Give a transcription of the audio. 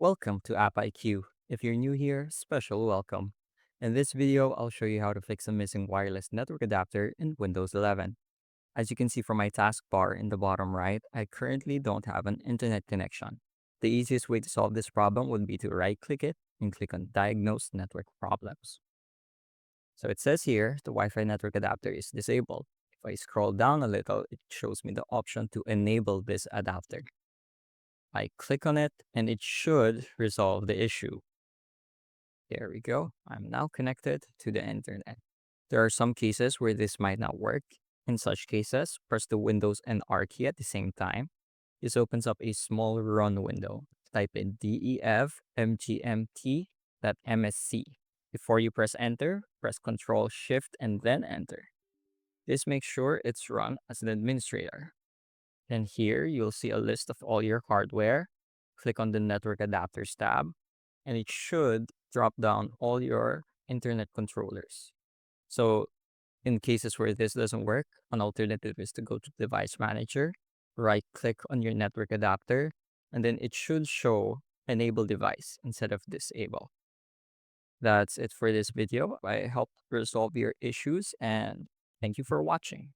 Welcome to AppIQ. If you're new here, special welcome. In this video, I'll show you how to fix a missing wireless network adapter in Windows 11. As you can see from my taskbar in the bottom right, I currently don't have an internet connection. The easiest way to solve this problem would be to right-click it and click on Diagnose Network Problems. So it says here, the Wi-Fi network adapter is disabled. If I scroll down a little, it shows me the option to enable this adapter. I click on it and it should resolve the issue. There we go. I'm now connected to the internet. There are some cases where this might not work. In such cases, press the Windows and R key at the same time. This opens up a small run window. Type in defmgmt.msc. Before you press enter, press Ctrl Shift and then enter. This makes sure it's run as an administrator. Then here you'll see a list of all your hardware. Click on the Network Adapters tab, and it should drop down all your internet controllers. So in cases where this doesn't work, an alternative is to go to Device Manager, right-click on your network adapter, and then it should show Enable Device instead of Disable. That's it for this video. I helped resolve your issues, and thank you for watching.